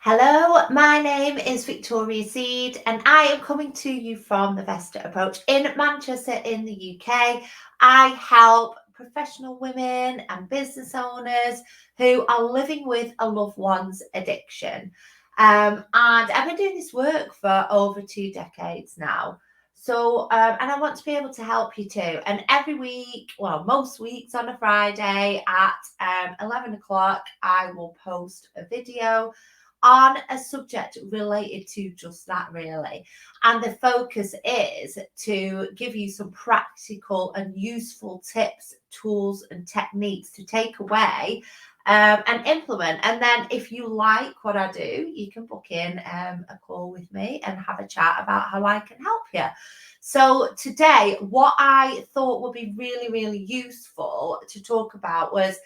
Hello, my name is Victoria Seed and I am coming to you from the Vesta Approach in Manchester in the UK. I help professional women and business owners who are living with a loved one's addiction. And I've been doing this work for over 2 decades now. And I want to be able to help you too. And every week, well, most weeks on a Friday at 11 o'clock, I will post a video on a subject related to just that, really. And the focus is to give you some practical and useful tips, tools, and techniques to take away and implement. And then if you like what I do, you can book in a call with me and have a chat about how I can help you. So today, what I thought would be really, really useful to talk about was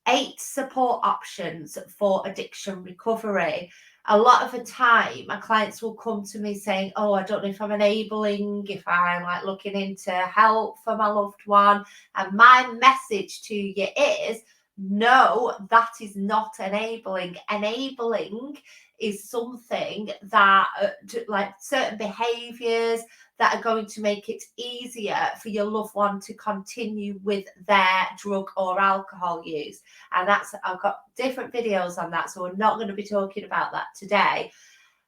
8 support options for addiction recovery. A lot of the time, my clients will come to me saying, "Oh, I don't know if I'm enabling, if I'm like looking into help for my loved one." And my message to you is, no, that is not enabling. Enabling is something that, like certain behaviors that are going to make it easier for your loved one to continue with their drug or alcohol use. And I've got different videos on that, so we're not going to be talking about that today.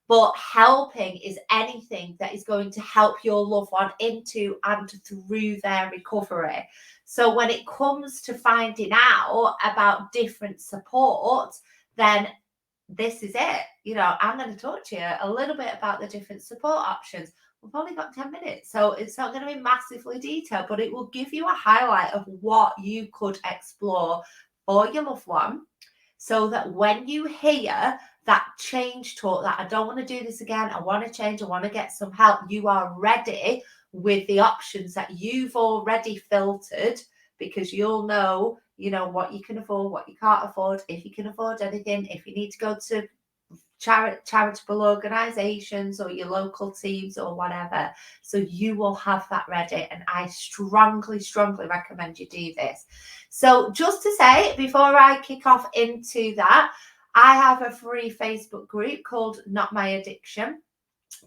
But helping is anything that is going to help your loved one into and through their recovery. So when it comes to finding out about different support, then this is it. I'm going to talk to you a little bit about the different support options. We've only got 10 minutes, so it's not going to be massively detailed, but it will give you a highlight of what you could explore for your loved one, so that when you hear that change talk, that I don't want to do this again, I want to change, I want to get some help, you are ready with the options that you've already filtered, because you'll know, what you can afford, what you can't afford, if you can afford anything, if you need to go to charitable organizations or your local teams or whatever. So you will have that ready, and I strongly recommend you do this. So just to say, before I kick off into that, I have a free Facebook group called Not My Addiction.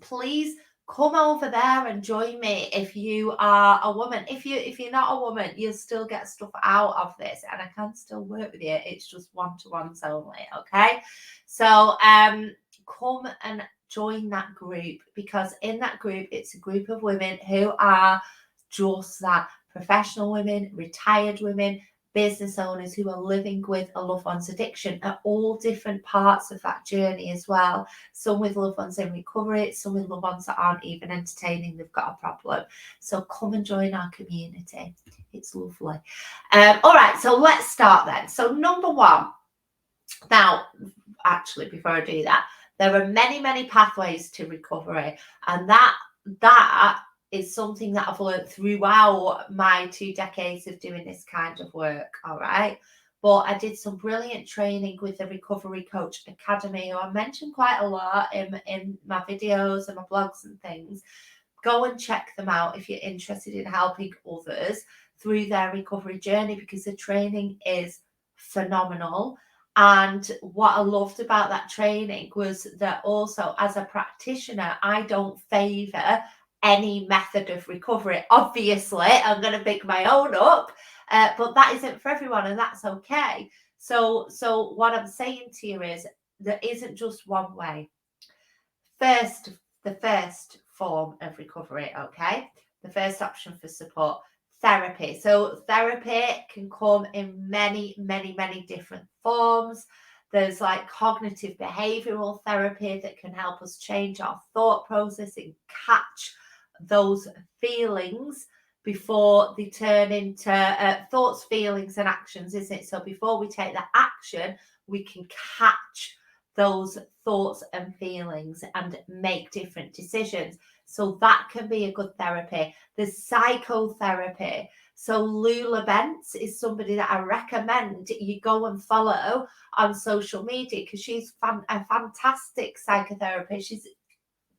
Please come over there and join me if you are a woman. If you're not a woman, you'll still get stuff out of this, and I can still work with you. It's just one-to-ones only, okay? So come and join that group, because in that group, it's a group of women who are just that: professional women, retired women, business owners who are living with a loved one's addiction at all different parts of that journey as well. Some with loved ones in recovery, some with loved ones that aren't even entertaining they've got a problem. So come and join our community. It's lovely. All right, so let's start then. So number one. Now, actually, before I do that, there are many pathways to recovery, and that is something that I've learned throughout my 2 decades of doing this kind of work. All right. But I did some brilliant training with the Recovery Coach Academy, who I mentioned quite a lot in my videos and my blogs and things. Go and check them out if you're interested in helping others through their recovery journey, because the training is phenomenal. And what I loved about that training was that also, as a practitioner, I don't favour any method of recovery. Obviously, I'm going to pick my own up, but that isn't for everyone, and that's okay. So what I'm saying to you is there isn't just one way. The first form of recovery, okay? The first option for support: therapy. So therapy can come in many different forms. There's like cognitive behavioral therapy that can help us change our thought process and catch those feelings before they turn into thoughts, feelings, and actions, isn't it? So before we take that action, we can catch those thoughts and feelings and make different decisions. So that can be a good therapy. There's psychotherapy. So Lula Bentz is somebody that I recommend you go and follow on social media, because she's a fantastic psychotherapist. She's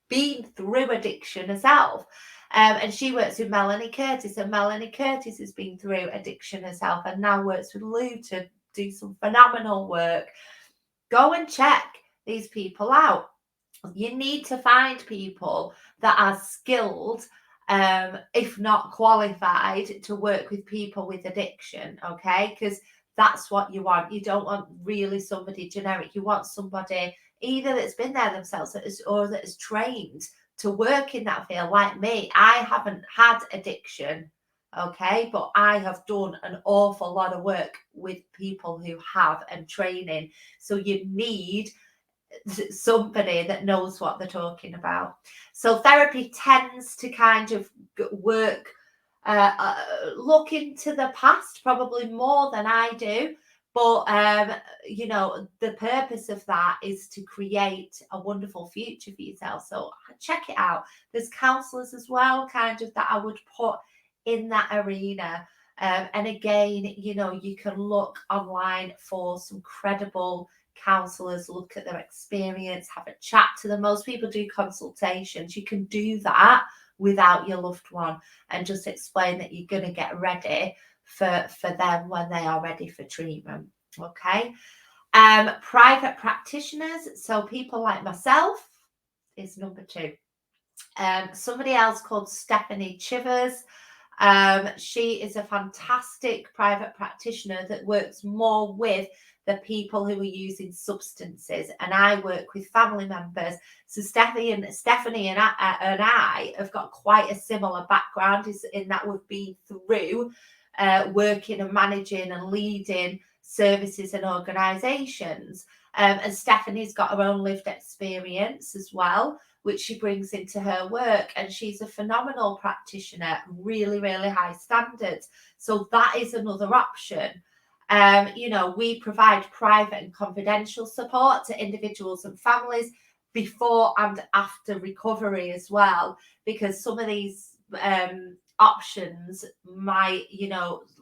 been through addiction herself. And she works with Melanie Curtis, and Melanie Curtis has been through addiction herself and now works with Lou to do some phenomenal work. Go and check these people out. You need to find people that are skilled, if not qualified, to work with people with addiction, okay? Because that's what you want. You don't want really somebody generic. You want somebody either that's been there themselves or that is trained to work in that field. Like me, I haven't had addiction, okay, but I have done an awful lot of work with people who have and training. So you need somebody that knows what they're talking about. So therapy tends to kind of work, look into the past probably more than I do. But, the purpose of that is to create a wonderful future for yourself. So check it out. There's counsellors as well, kind of, that I would put in that arena. And again, you can look online for some credible counsellors, look at their experience, have a chat to them. Most people do consultations. You can do that without your loved one and just explain that you're going to get ready for them when they are ready for treatment. Okay. Private practitioners, so people like myself, is number 2. Somebody else called Stephanie Chivers. She is a fantastic private practitioner that works more with the people who are using substances, and I work with family members. So Stephanie and I have got quite a similar background, in that we've been through working and managing and leading services and organisations. And Stephanie's got her own lived experience as well, which she brings into her work. And she's a phenomenal practitioner, really, really high standards. So that is another option. We provide private and confidential support to individuals and families before and after recovery as well, because some of these options might,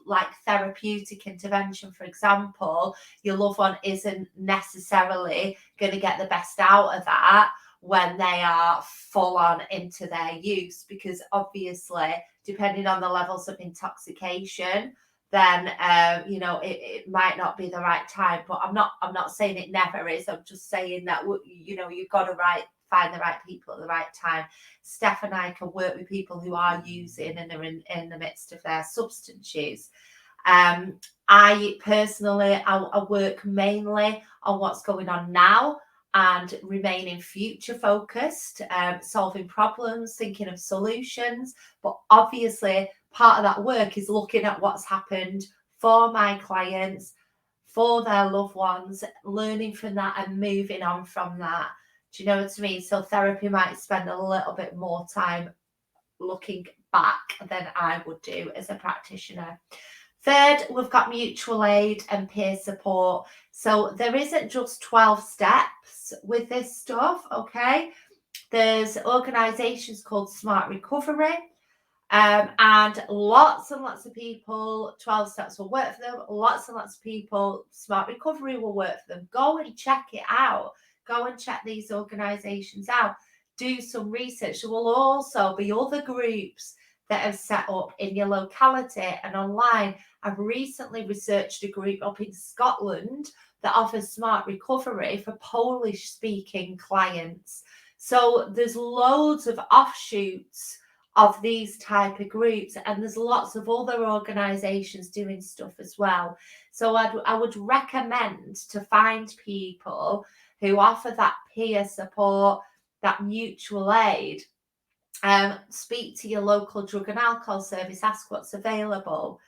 like therapeutic intervention, for example, your loved one isn't necessarily going to get the best out of that when they are full on into their use, because obviously, depending on the levels of intoxication, then it might not be the right time. But I'm not saying it never is. I'm just saying that you've got to find the right people at the right time. Steph and I can work with people who are using and are in the midst of their substance use. I personally, I work mainly on what's going on now and remaining future focused, solving problems, thinking of solutions. But obviously, part of that work is looking at what's happened for my clients, for their loved ones, learning from that and moving on from that. Do you know what I mean? So therapy might spend a little bit more time looking back than I would do as a practitioner. Third, we've got mutual aid and peer support. So there isn't just 12 steps with this stuff, okay? There's organisations called Smart Recovery, and lots and lots of people, 12 steps will work for them. Lots and lots of people, Smart Recovery will work for them. Go and check it out. Go and check these organisations out. Do some research. There will also be other groups that have set up in your locality and online. I've recently researched a group up in Scotland that offers Smart Recovery for Polish speaking clients. So there's loads of offshoots of these type of groups, and there's lots of other organizations doing stuff as well. So I would recommend to find people who offer that peer support, that mutual aid. Speak to your local drug and alcohol service, ask what's available.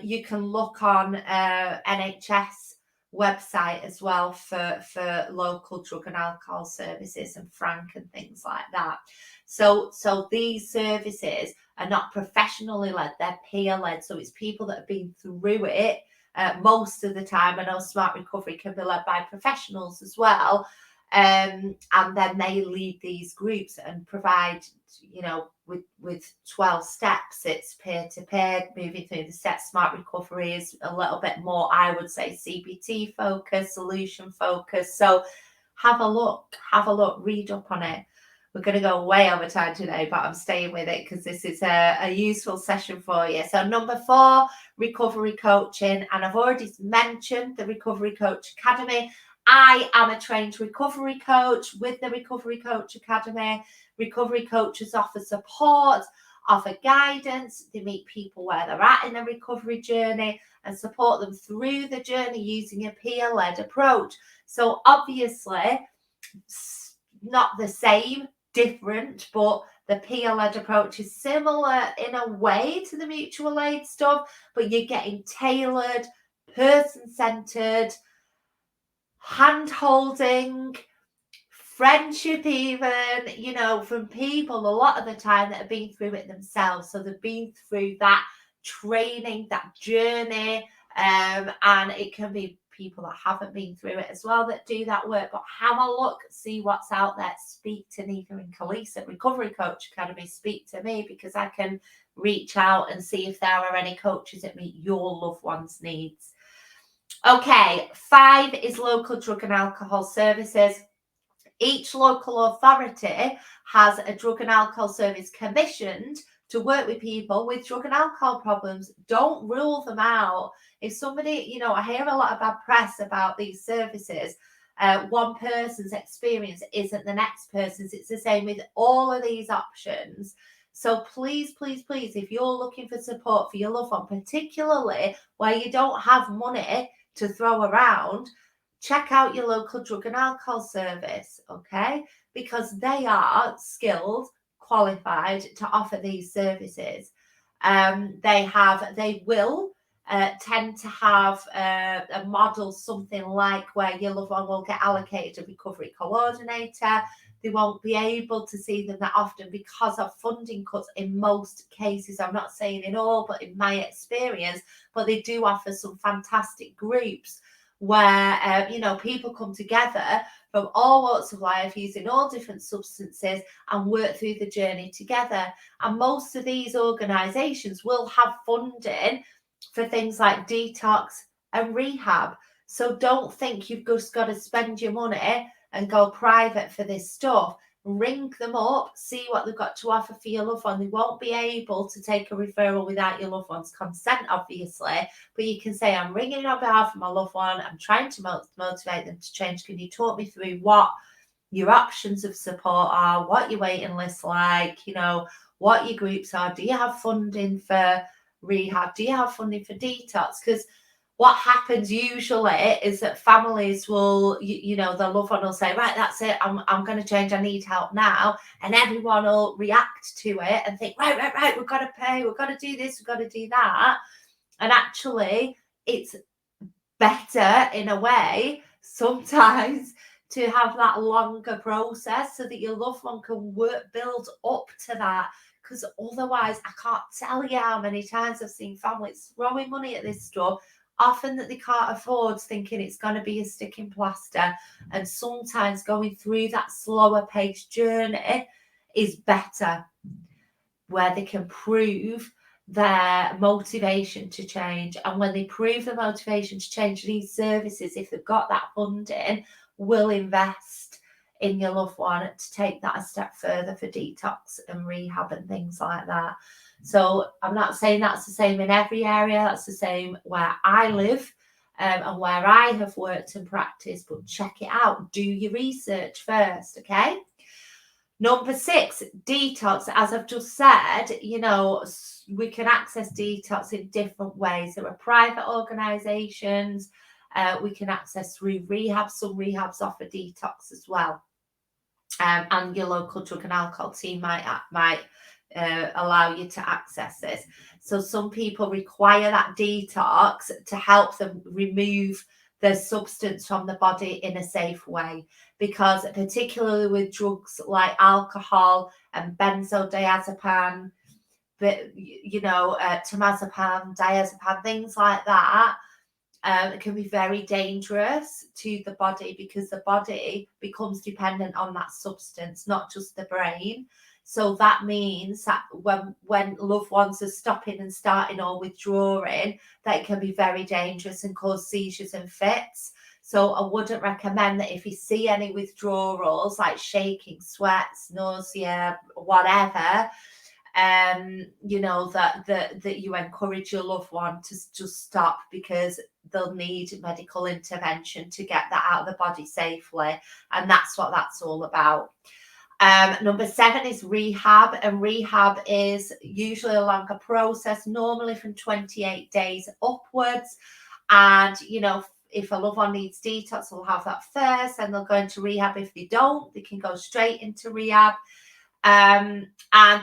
You can look on NHS website as well for local drug and alcohol services and Frank and things like that. So these services are not professionally led, they're peer led. So it's people that have been through it most of the time. I know Smart Recovery can be led by professionals as well. And then they lead these groups and provide, with 12 steps, it's peer-to-peer, moving through the steps. Smart Recovery is a little bit more, I would say, CBT focused, solution focused. So have a look, read up on it. We're going to go way over time today, but I'm staying with it because this is a useful session for you. So number 4, recovery coaching. And I've already mentioned the Recovery Coach Academy I am a trained recovery coach with the Recovery Coach Academy. Recovery coaches offer support, offer guidance. They meet people where they're at in the recovery journey and support them through the journey using a peer-led approach. So obviously, not the same, different, but the peer-led approach is similar in a way to the mutual aid stuff, but you're getting tailored, person-centered, hand-holding, friendship even, from people a lot of the time that have been through it themselves. So they've been through that training, that journey, and it can be people that haven't been through it as well that do that work. But have a look, see what's out there. Speak to Nika and Khalees at Recovery Coach Academy. Speak to me, because I can reach out and see if there are any coaches that meet your loved one's needs. Okay, 5 is local drug and alcohol services. Each local authority has a drug and alcohol service commissioned to work with people with drug and alcohol problems. Don't rule them out. If somebody, I hear a lot of bad press about these services. One person's experience isn't the next person's. It's the same with all of these options. So please, please, please, if you're looking for support for your loved one, particularly where you don't have money to throw around, check out your local drug and alcohol service, okay? Because they are skilled, qualified to offer these services. They will tend to have a model, something like where your loved one will get allocated a recovery coordinator. They won't be able to see them that often because of funding cuts in most cases. I'm not saying in all, but in my experience, but they do offer some fantastic groups where, people come together from all walks of life using all different substances and work through the journey together. And most of these organisations will have funding for things like detox and rehab. So don't think you've just got to spend your money and go private for this stuff. Ring them up, see what they've got to offer for your loved one. They won't be able to take a referral without your loved one's consent, obviously, but you can say, I'm ringing on behalf of my loved one, I'm trying to motivate them to change. Can you talk me through what your options of support are, what your waiting list like, what your groups are? Do you have funding for rehab? Do you have funding for detox? Because what happens usually is that families will, their loved one will say, right, that's it, I'm going to change, I need help now. And everyone will react to it and think, right, we've got to pay, we've got to do this, we've got to do that. And actually, it's better in a way sometimes to have that longer process so that your loved one can build up to that. Because otherwise, I can't tell you how many times I've seen families throwing money at this stuff, often that they can't afford, thinking it's going to be a sticking plaster. And sometimes going through that slower paced journey is better, where they can prove their motivation to change. And when they prove the motivation to change, these services, if they've got that funding, will invest in your loved one to take that a step further for detox and rehab and things like that. So I'm not saying that's the same in every area. That's the same where I live and where I have worked and practiced, but check it out. Do your research first, okay? Number 6, detox. As I've just said, we can access detox in different ways. There are private organisations. We can access through rehab. Some rehabs offer detox as well. And your local drug and alcohol team might allow you to access this. So some people require that detox to help them remove the substance from the body in a safe way, because particularly with drugs like alcohol and benzodiazepam, temazepam, diazepam, things like that, it can be very dangerous to the body, because the body becomes dependent on that substance, not just the brain. So that means that when loved ones are stopping and starting or withdrawing, that it can be very dangerous and cause seizures and fits. So I wouldn't recommend that if you see any withdrawals like shaking, sweats, nausea, whatever, that you encourage your loved one to just stop, because they'll need medical intervention to get that out of the body safely. And that's what that's all about. Number 7 is rehab, and rehab is usually a longer process, normally from 28 days upwards. And, if a loved one needs detox, they'll have that first, and they'll go into rehab. If they don't, they can go straight into rehab. And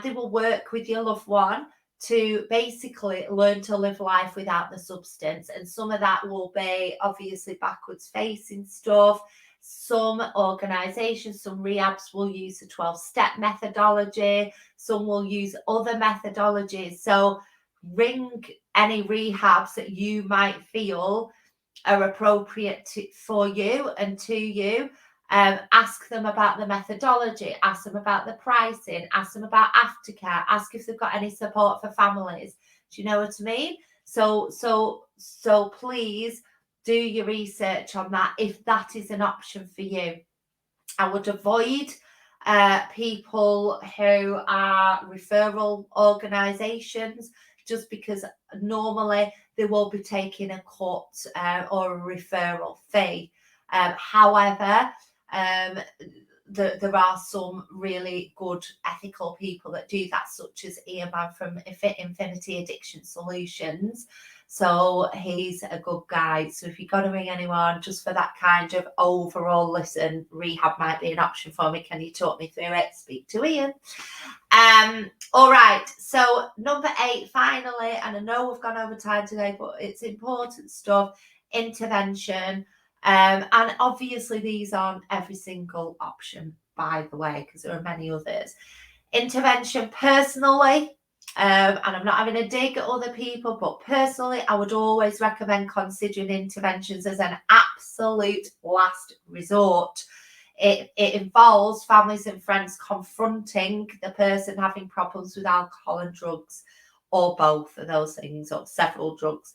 they will work with your loved one to basically learn to live life without the substance. And some of that will be obviously backwards facing stuff. Some organizations, some rehabs will use the 12-step methodology. Some will use other methodologies. So ring any rehabs that you might feel are appropriate for you and to you. Ask them about the methodology, ask them about the pricing, ask them about aftercare, ask if they've got any support for families. Do you know what I mean? So please do your research on that if that is an option for you. I would avoid people who are referral organisations, just because normally they will be taking a cut or a referral fee. However, there are some really good ethical people that do that, such as Ian from Infinity Addiction Solutions. So he's a good guy. So if you've got to ring anyone just for that kind of overall, listen, rehab might be an option for me, can you talk me through it? Speak to Ian. All right, so number 8, finally, and I know we've gone over time today, but it's important stuff, intervention. And obviously these aren't every single option, by the way, because there are many others. Intervention personally, and I'm not having a dig at other people, but personally, I would always recommend considering interventions as an absolute last resort. It involves families and friends confronting the person having problems with alcohol and drugs, or both of those things, or several drugs.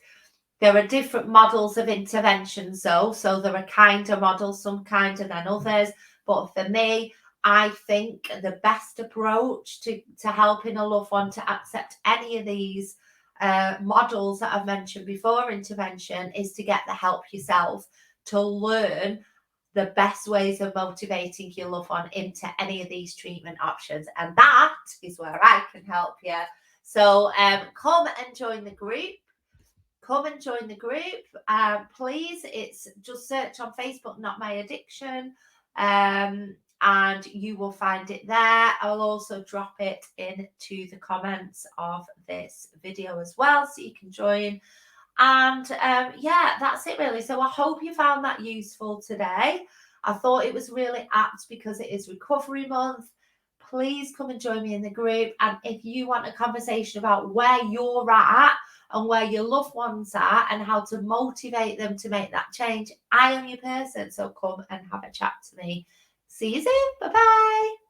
There are different models of interventions, though. So there are kinder models, some kinder than others. But for me, I think the best approach to helping a loved one to accept any of these models that I've mentioned before, intervention, is to get the help yourself, to learn the best ways of motivating your loved one into any of these treatment options. And that is where I can help you. So come and join the group. Come and join the group, please. It's just search on Facebook, Not My Addiction, and you will find it there. I'll also drop it into the comments of this video as well, so you can join. And yeah, that's it really. So I hope you found that useful today. I thought it was really apt because it is Recovery Month. Please come and join me in the group. And if you want a conversation about where you're at and where your loved ones are and how to motivate them to make that change, I am your person. So come and have a chat to me. See you soon. Bye-bye.